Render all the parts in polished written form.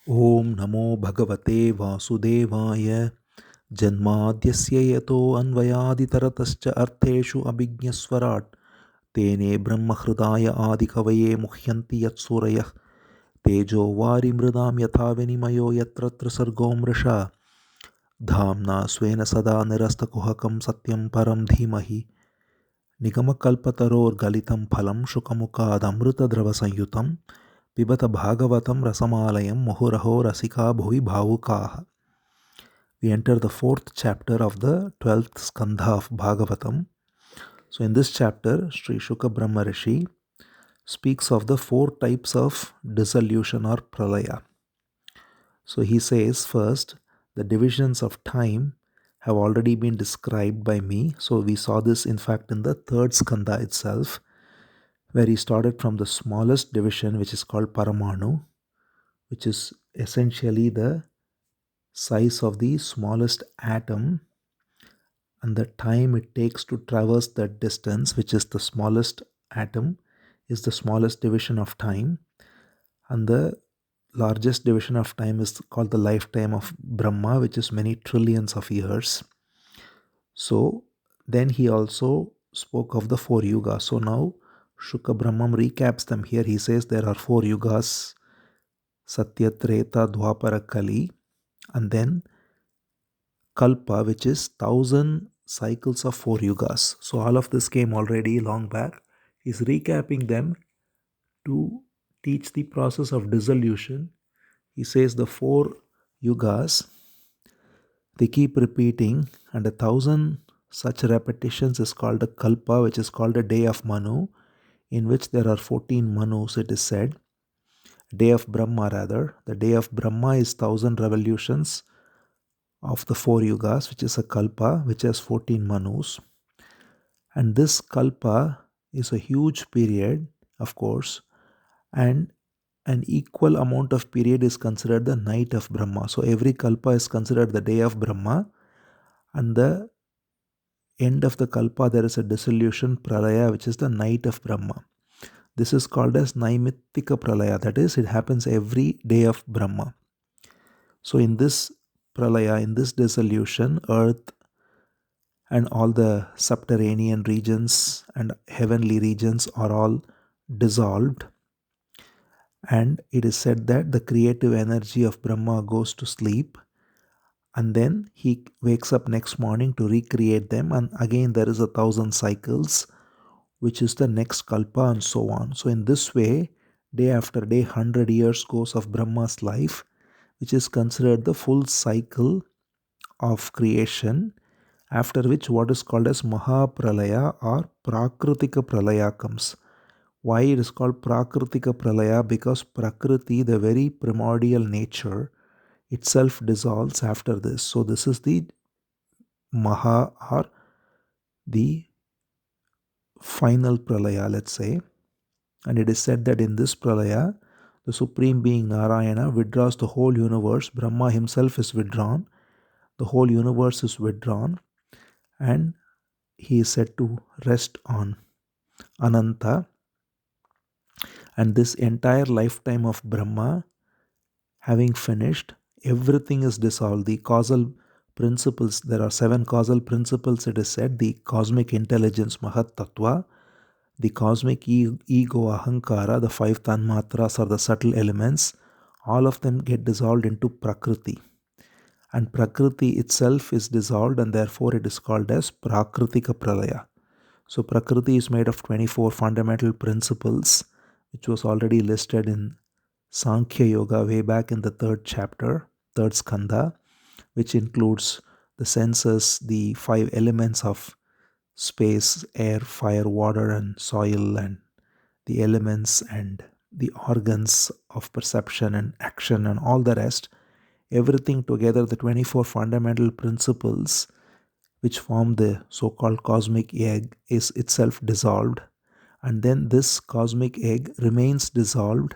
Om Namo Bhagavate Vasudevaya Janmadhyasya Yato Anvayaditaratascha Artheshu Abhignaswarat Tene Brahma Hrudaya Adikavaye Muhyanti Yatsurayah Tejo Vari Mridam Yatha Vinimayo Yatra Sargo Mrisha Dhamna Swena Sada Nirastakuhakam Satyam Param Dhimahi Nigamakalpataror Galitam Phalam Shukamukad Amruta Drava Sanyutam Pibata Bhagavatam Rasamalayam Muhuraho Rasika Bhuvi Bhavukaha. We enter the fourth chapter of the 12th Skandha of Bhagavatam. So in this chapter, Sri Shuka Brahma Rishi speaks of the four types of dissolution or pralaya. So he says first, the divisions of time have already been described by me. So we saw this in fact in the third Skandha itself, where he started from the smallest division, which is called Paramanu, which is essentially the size of the smallest atom and the time it takes to traverse that distance, which is the smallest atom, is the smallest division of time. And the largest division of time is called the lifetime of Brahma, which is many trillions of years. So then he also spoke of the four yugas. So now Shuka Brahmam recaps them here. He says there are four yugas: Satya, Treta, Dwapara, Kali, and then Kalpa, which is 1,000 cycles of four yugas. So all of this came already long back. He's recapping them to teach the process of dissolution. He says the four yugas, they keep repeating, and 1,000 such repetitions is called a kalpa, which is called a day of Manu, in which there are 14 Manus, it is said. Day of Brahma, rather. The day of Brahma is 1,000 revolutions of the four yugas, which is a kalpa, which has 14 Manus. And this kalpa is a huge period, of course, and an equal amount of period is considered the night of Brahma. So every kalpa is considered the day of Brahma, and the end of the kalpa there is a dissolution pralaya, which is the night of Brahma. This is called as Naimittika Pralaya, that is, it happens every day of Brahma. So in this pralaya, in this dissolution, earth and all the subterranean regions and heavenly regions are all dissolved, and it is said that the creative energy of Brahma goes to sleep, and then he wakes up next morning to recreate them, and again there is 1,000 cycles, which is the next kalpa, and so on. So in this way, day after day, 100 years goes of Brahma's life, which is considered the full cycle of creation, after which what is called as Mahapralaya or Prakritika Pralaya comes. Why it is called Prakritika Pralaya? Because Prakriti, the very primordial nature, itself dissolves after this. So this is the Maha or the final Pralaya, let's say. And it is said that in this Pralaya, the Supreme Being Narayana withdraws the whole universe. Brahma himself is withdrawn. The whole universe is withdrawn. And he is said to rest on Ananta. And this entire lifetime of Brahma, having finished, everything is dissolved. The causal principles, there are 7 causal principles, it is said. The cosmic intelligence, Mahat Tattva, the cosmic ego, Ahankara, the 5 Tanmatras or the subtle elements, all of them get dissolved into Prakriti. And Prakriti itself is dissolved, and therefore it is called as Prakritika Pralaya. So Prakriti is made of 24 fundamental principles, which was already listed in Sankhya Yoga way back in the third chapter, third Skandha, which includes the senses, the 5 elements of space, air, fire, water, and soil, and the elements and the organs of perception and action and all the rest. Everything together, the 24 fundamental principles which form the so-called cosmic egg is itself dissolved, and then this cosmic egg remains dissolved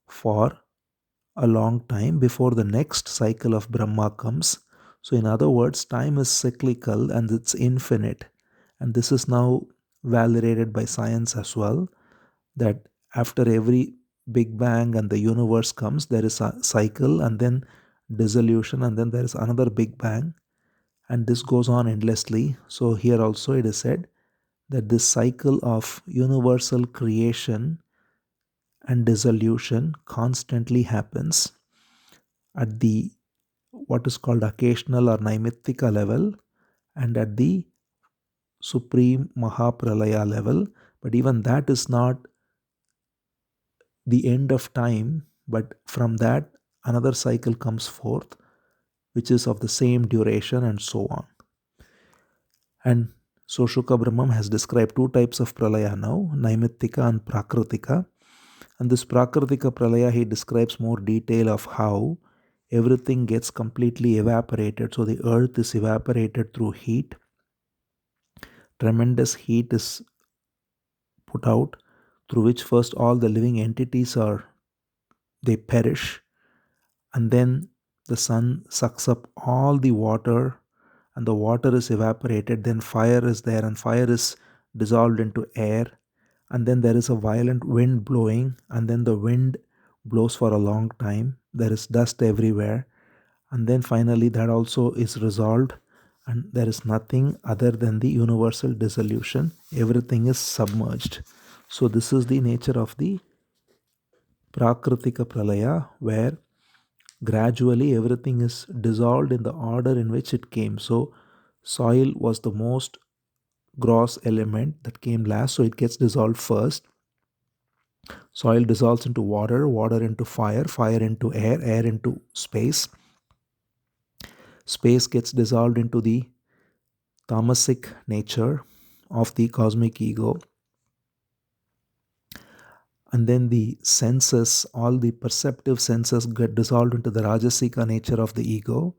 for a long time before the next cycle of Brahma comes. So in other words, time is cyclical and it's infinite, and this is now validated by science as well, that after every Big Bang and the universe comes, there is a cycle and then dissolution and then there is another Big Bang, and this goes on endlessly. So here also it is said that this cycle of universal creation and dissolution constantly happens at the what is called occasional or Naimittika level and at the supreme Mahapralaya level. But even that is not the end of time, but from that another cycle comes forth which is of the same duration and so on. And so Shuka Brahmam has described two types of pralaya now, Naimittika and Prakritika. And this Prakritika pralaya, he describes more detail of how everything gets completely evaporated. So the earth is evaporated through heat. Tremendous heat is put out, through which first all the living entities they perish, and then the sun sucks up all the water and the water is evaporated. Then fire is there and fire is dissolved into air, and then there is a violent wind blowing, and then the wind blows for a long time. There is dust everywhere, and then finally that also is resolved, and there is nothing other than the universal dissolution. Everything is submerged. So this is the nature of the Prakritika Pralaya, where gradually everything is dissolved in the order in which it came. So soil was the most gross element that came last, so it gets dissolved first. Soil dissolves into water, water into fire, fire into air, air into space. Space gets dissolved into the tamasic nature of the cosmic ego. And then the senses, all the perceptive senses get dissolved into the rajasika nature of the ego.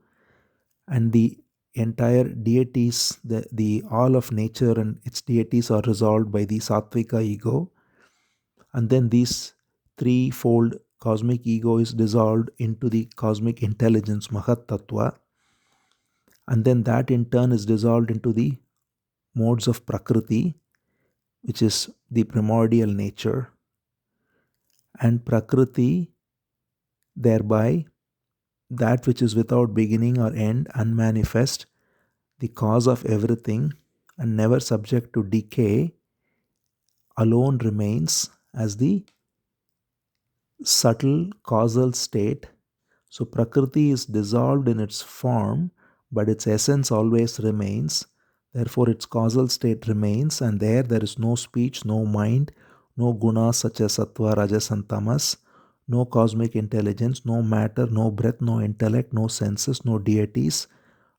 And the entire deities, the all of nature and its deities are resolved by the sattvika ego. And then these threefold cosmic ego is dissolved into the cosmic intelligence, Mahat Tattva. And then that in turn is dissolved into the modes of Prakriti, which is the primordial nature. And Prakriti, thereby, that which is without beginning or end, unmanifest, the cause of everything, and never subject to decay, alone remains as the subtle causal state. So Prakriti is dissolved in its form, but its essence always remains. Therefore, its causal state remains, and there is no speech, no mind, no gunas such as sattva, rajas, and tamas, no cosmic intelligence, no matter, no breath, no intellect, no senses, no deities,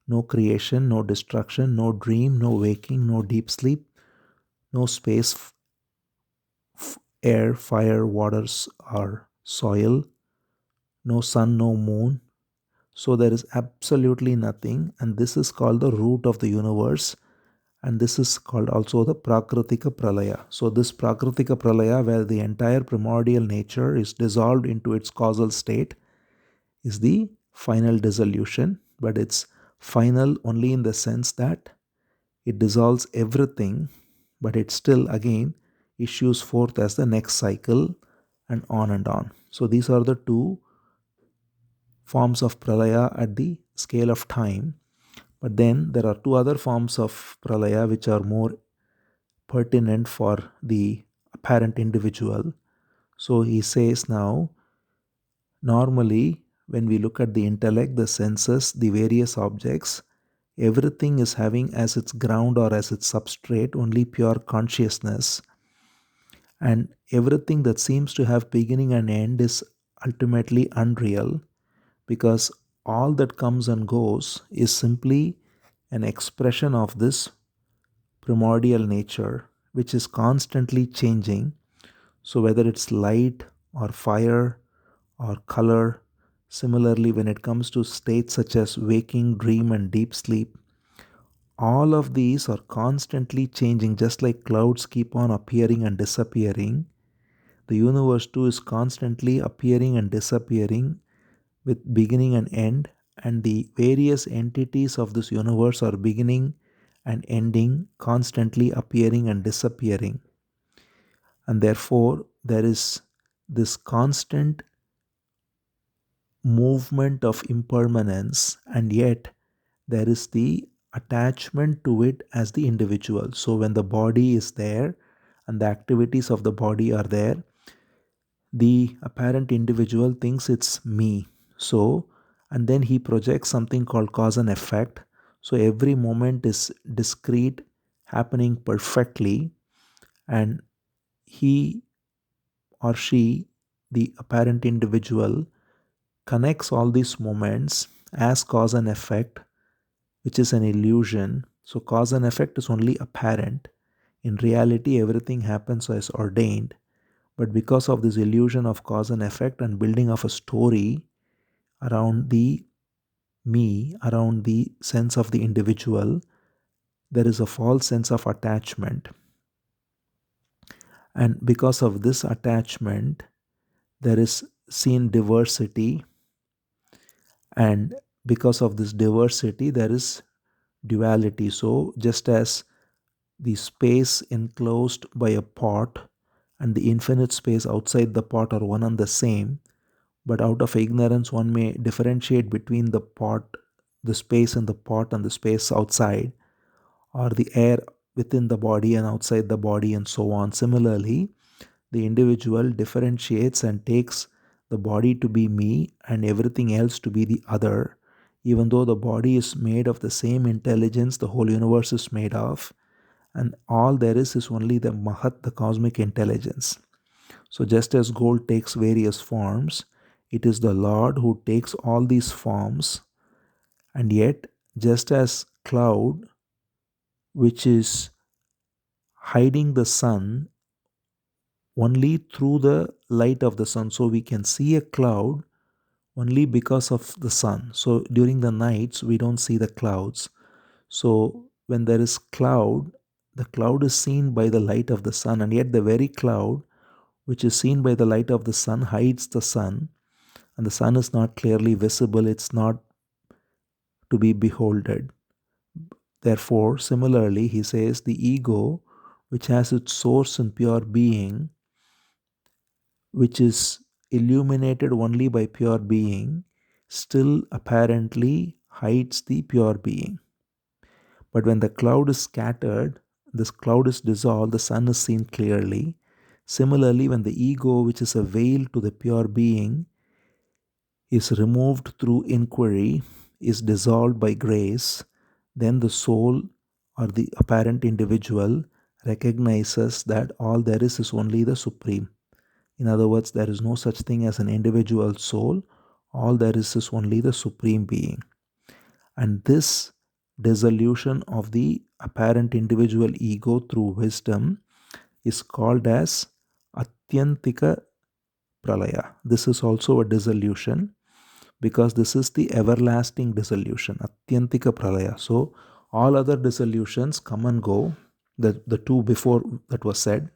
no creation, no destruction, no dream, no waking, no deep sleep, no space, air, fire, waters, or soil, no sun, no moon. So there is absolutely nothing, and this is called the root of the universe, and this is called also the Prakritika Pralaya. So this Prakritika Pralaya, where the entire primordial nature is dissolved into its causal state, is the final dissolution, but it's final only in the sense that it dissolves everything, but it still again issues forth as the next cycle and on and on. So these are the two forms of pralaya at the scale of time. But then there are two other forms of pralaya which are more pertinent for the apparent individual. So he says now, normally when we look at the intellect, the senses, the various objects, everything is having as its ground or as its substrate only pure consciousness. And everything that seems to have beginning and end is ultimately unreal, because all that comes and goes is simply an expression of this primordial nature, which is constantly changing. So, whether it's light or fire or color, similarly, when it comes to states such as waking, dream, and deep sleep, all of these are constantly changing, just like clouds keep on appearing and disappearing. The universe too is constantly appearing and disappearing with beginning and end, and the various entities of this universe are beginning and ending, constantly appearing and disappearing. And therefore, there is this constant movement of impermanence, and yet there is the attachment to it as the individual. So when the body is there and the activities of the body are there, the apparent individual thinks it's me. So, and then he projects something called cause and effect. So every moment is discrete, happening perfectly, and he or she, the apparent individual, connects all these moments as cause and effect, which is an illusion. So, cause and effect is only apparent. In reality, everything happens as ordained. But because of this illusion of cause and effect and building of a story around the me, around the sense of the individual, there is a false sense of attachment. And because of this attachment, there is seen diversity. And because of this diversity, there is duality. So, just as the space enclosed by a pot and the infinite space outside the pot are one and the same, but out of ignorance, one may differentiate between the pot, the space in the pot, and the space outside, or the air within the body and outside the body, and so on. Similarly, the individual differentiates and takes the body to be me and everything else to be the other, even though the body is made of the same intelligence the whole universe is made of, and all there is only the Mahat, the cosmic intelligence. So, just as gold takes various forms, it is the Lord who takes all these forms, and yet, just as cloud, which is hiding the sun only through the light of the sun, so we can see a cloud only because of the sun. So, during the nights, we don't see the clouds. So, when there is cloud, the cloud is seen by the light of the sun, and yet the very cloud which is seen by the light of the sun hides the sun, and the sun is not clearly visible, it's not to be beholded. Therefore, similarly, he says the ego, which has its source in pure being, which is illuminated only by pure being, still apparently hides the pure being. But when the cloud is scattered, this cloud is dissolved, the sun is seen clearly. Similarly, when the ego, which is a veil to the pure being, is removed through inquiry, is dissolved by grace, then the soul or the apparent individual recognizes that all there is only the Supreme. In other words, there is no such thing as an individual soul, all there is only the Supreme Being. And this dissolution of the apparent individual ego through wisdom is called as Atyantika Pralaya. This is also a dissolution because this is the everlasting dissolution, Atyantika Pralaya. So, all other dissolutions come and go. The two before that was said,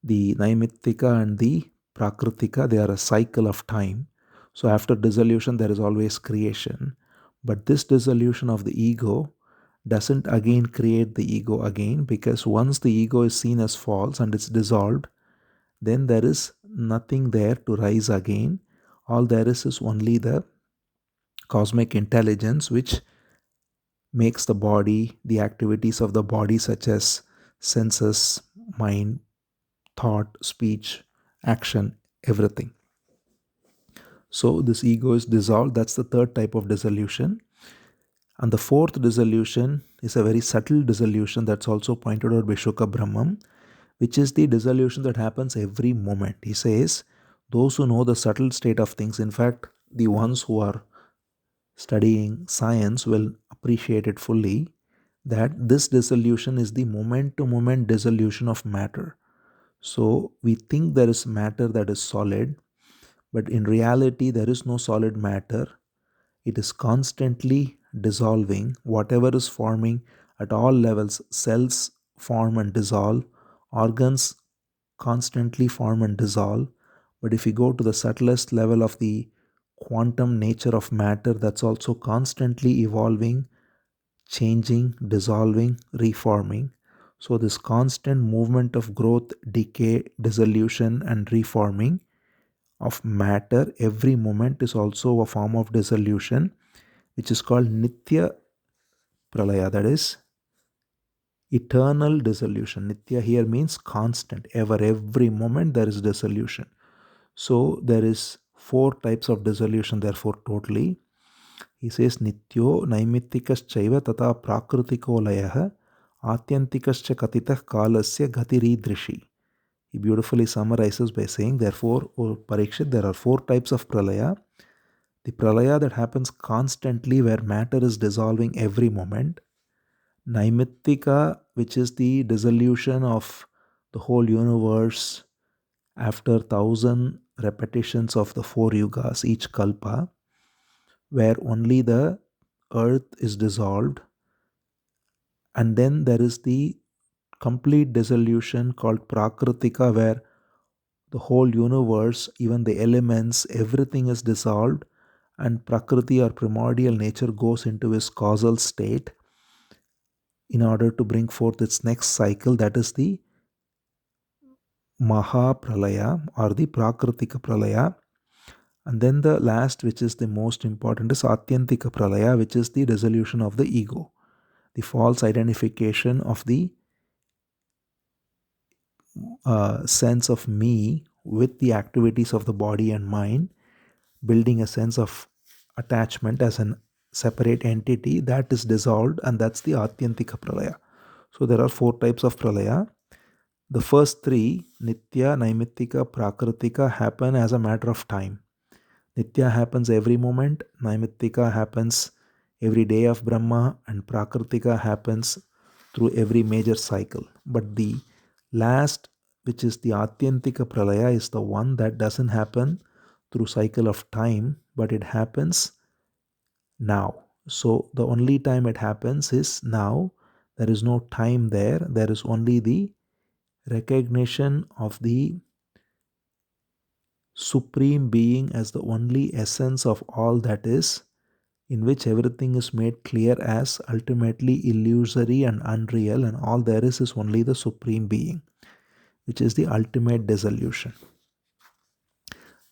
the Naimittika and the Prakritika, they are a cycle of time. So, after dissolution, there is always creation. But this dissolution of the ego doesn't again create the ego again, because once the ego is seen as false and it's dissolved, then there is nothing there to rise again. All there is only the cosmic intelligence which makes the body, the activities of the body, such as senses, mind, thought, speech, action, everything. So, this ego is dissolved. That's the third type of dissolution. And the fourth dissolution is a very subtle dissolution that's also pointed out by Shuka Brahmam, which is the dissolution that happens every moment. He says, those who know the subtle state of things, in fact, the ones who are studying science will appreciate it fully, that this dissolution is the moment to moment dissolution of matter. So we think there is matter that is solid, but in reality, there is no solid matter. It is constantly dissolving. Whatever is forming at all levels, cells form and dissolve, organs constantly form and dissolve. But if you go to the subtlest level of the quantum nature of matter, that's also constantly evolving, changing, dissolving, reforming. So, this constant movement of growth, decay, dissolution, and reforming of matter, every moment is also a form of dissolution, which is called Nitya Pralaya, that is eternal dissolution. Nitya here means constant, ever, every moment there is dissolution. So there is four types of dissolution, therefore, totally. He says Nityo Naimittikascha tata Prakritiko layah Atyantikascha katitah kalasya gatiridrishi. He beautifully summarizes by saying, therefore, O Parikshit, there are four types of pralaya. The pralaya that happens constantly where matter is dissolving every moment. Naimittika, which is the dissolution of the whole universe after 1,000 repetitions of the four yugas, each kalpa, where only the earth is dissolved. And then there is the complete dissolution called Prakritika, where the whole universe, even the elements, everything is dissolved, and Prakriti or primordial nature goes into its causal state in order to bring forth its next cycle, that is the Maha Pralaya or the Prakritika Pralaya. And then the last, which is the most important, is Atyantika Pralaya, which is the dissolution of the ego, the false identification of the sense of me with the activities of the body and mind, building a sense of attachment as a separate entity that is dissolved, and that's the Atyantika Pralaya. So there are four types of Pralaya. The first three, Nitya, Naimittika, Prakritika, happen as a matter of time. Nitya happens every moment, Naimittika happens every day of Brahma, and Prakritika happens through every major cycle. But the last, which is the Atyantika Pralaya, is the one that doesn't happen through cycle of time, but it happens now. So the only time it happens is now. There is no time there. There is only the recognition of the Supreme Being as the only essence of all that is, in which everything is made clear as ultimately illusory and unreal, and all there is only the Supreme Being, which is the ultimate dissolution.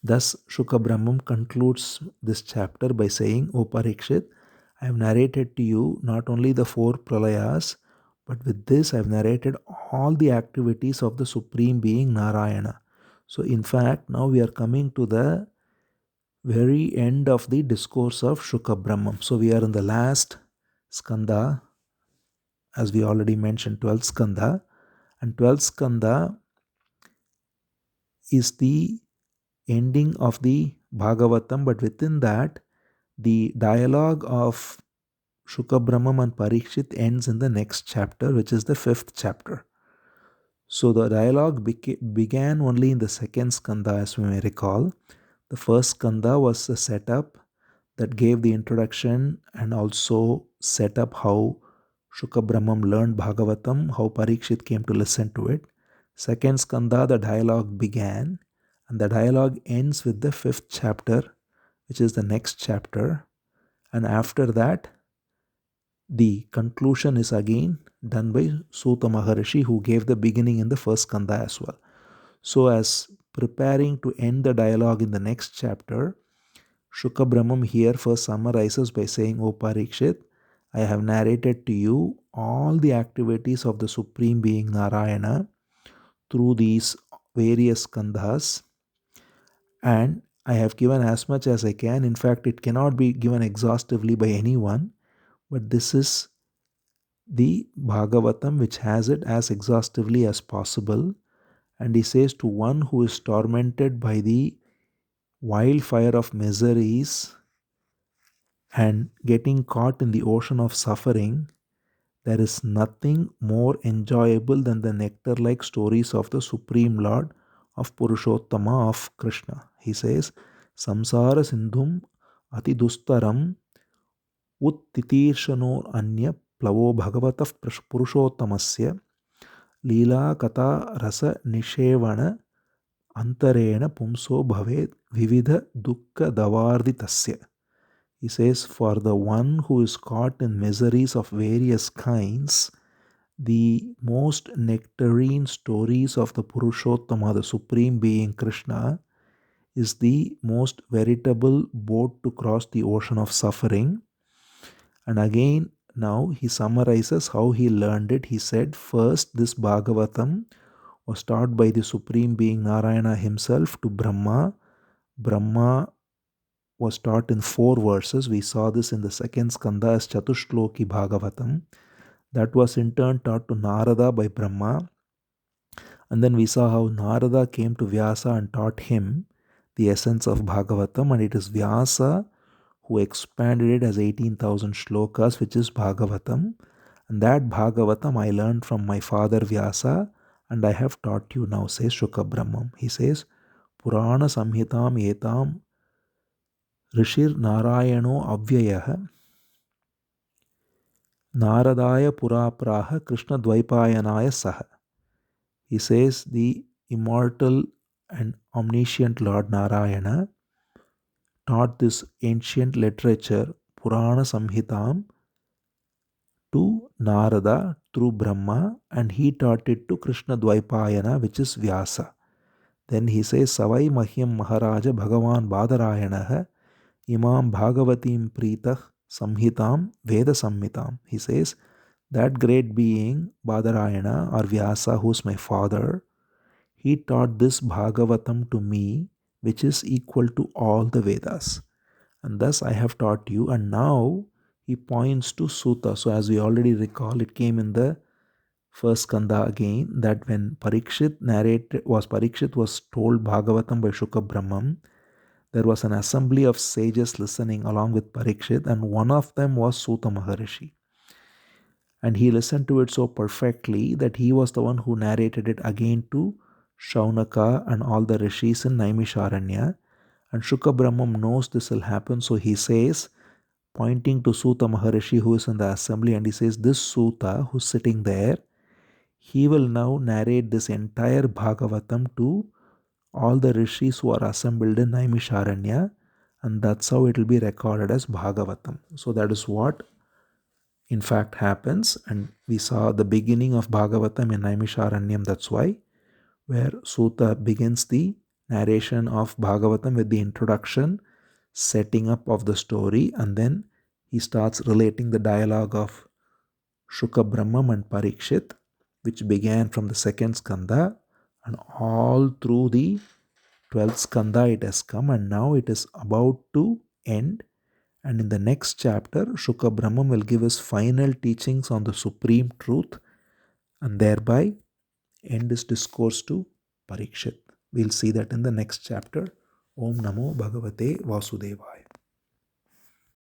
Thus, Shuka Brahmam concludes this chapter by saying, O Parikshit, I have narrated to you not only the four pralayas, but with this I have narrated all the activities of the Supreme Being Narayana. So, in fact, now we are coming to the very end of the discourse of Shuka Brahmam. So, we are in the last Skandha, as we already mentioned, 12th Skandha. And 12th Skandha is the ending of the Bhagavatam, but within that, the dialogue of Shuka Brahmam and Parikshit ends in the next chapter, which is the 5th chapter. So the dialogue began only in the second skandha, as we may recall. The first skandha was a setup that gave the introduction and also set up how Shuka Brahmam learned Bhagavatam, how Parikshit came to listen to it. Second skandha, the dialogue began, and the dialogue ends with the 5th chapter, which is the next chapter. And after that, the conclusion is again done by Suta Maharishi, who gave the beginning in the first skandha as well. So, as preparing to end the dialogue in the next chapter, Shuka Brahmam here first summarizes by saying, O Parikshit, I have narrated to you all the activities of the Supreme Being Narayana through these various skandhas, and I have given as much as I can. In fact, it cannot be given exhaustively by anyone, but this is the Bhagavatam which has it as exhaustively as possible. And he says, to one who is tormented by the wildfire of miseries and getting caught in the ocean of suffering, there is nothing more enjoyable than the nectar-like stories of the Supreme Lord of Purushottama, of Krishna. He says, Samsara Sindhum Ati Dustaram Uttitirshano Anya Plavo Bhagavatah Purushottamasya Leela Kata Rasa Nishevana Antarena Pumso Bhavet Vividha Dukkha Davarditasya. He says, for the one who is caught in miseries of various kinds, the most nectarine stories of the Purushottama, the Supreme Being Krishna, is the most veritable boat to cross the ocean of suffering. And again, now he summarizes how he learned it. He said, first, this Bhagavatam was taught by the Supreme Being Narayana himself to Brahma. Brahma was taught in 4 verses. We saw this in the second Skandha as Chatushloki Bhagavatam. That was in turn taught to Narada by Brahma. And then we saw how Narada came to Vyasa and taught him the essence of Bhagavatam, and it is Vyasa who expanded it as 18,000 shlokas, which is Bhagavatam. And that Bhagavatam I learned from my father Vyasa, and I have taught you now, says Shuka Brahmam. He says, Purana Samhitam Etam Rishir Narayano Avyayah Naradaya Purapraha Krishna Dvaipayanaya Saha. He says, the immortal and omniscient Lord Narayana taught this ancient literature, Purana Samhitam, to Narada through Brahma, and he taught it to Krishna Dvaipayana, which is Vyasa. Then he says, Savai Mahyam Maharaja Bhagavan Badarayanaha Imam Bhagavatim Pritah Samhitam Veda Samhitam. He says, that great being, Badarayana or Vyasa, who is my father, he taught this Bhagavatam to me, which is equal to all the Vedas. And thus I have taught you. And now he points to Sutta. So as we already recall, it came in the first Skandha again, that when Parikshit was told Bhagavatam by Shuka Brahmam, there was an assembly of sages listening along with Parikshit, and one of them was Sutta Maharishi. And he listened to it so perfectly that he was the one who narrated it again to Shaunaka and all the rishis in Naimisharanya. And Shuka Brahmam knows this will happen, so he says, pointing to Sutta Maharishi who is in the assembly, and he says, this Sutta who's sitting there, he will now narrate this entire Bhagavatam to all the rishis who are assembled in Naimisharanya, and that's how it will be recorded as Bhagavatam. So that is what in fact happens, and we saw the beginning of Bhagavatam in Naimisharanyam. That's why, where Sutta begins the narration of Bhagavatam with the introduction, setting up of the story, and then he starts relating the dialogue of Shuka Brahmam and Parikshit, which began from the second Skandha, and all through the 12th Skandha it has come, and now it is about to end. And in the next chapter, Shuka Brahmam will give his final teachings on the supreme truth, and thereby end his discourse to Parikshit. We'll see that in the next chapter. Om Namo Bhagavate Vasudevaya.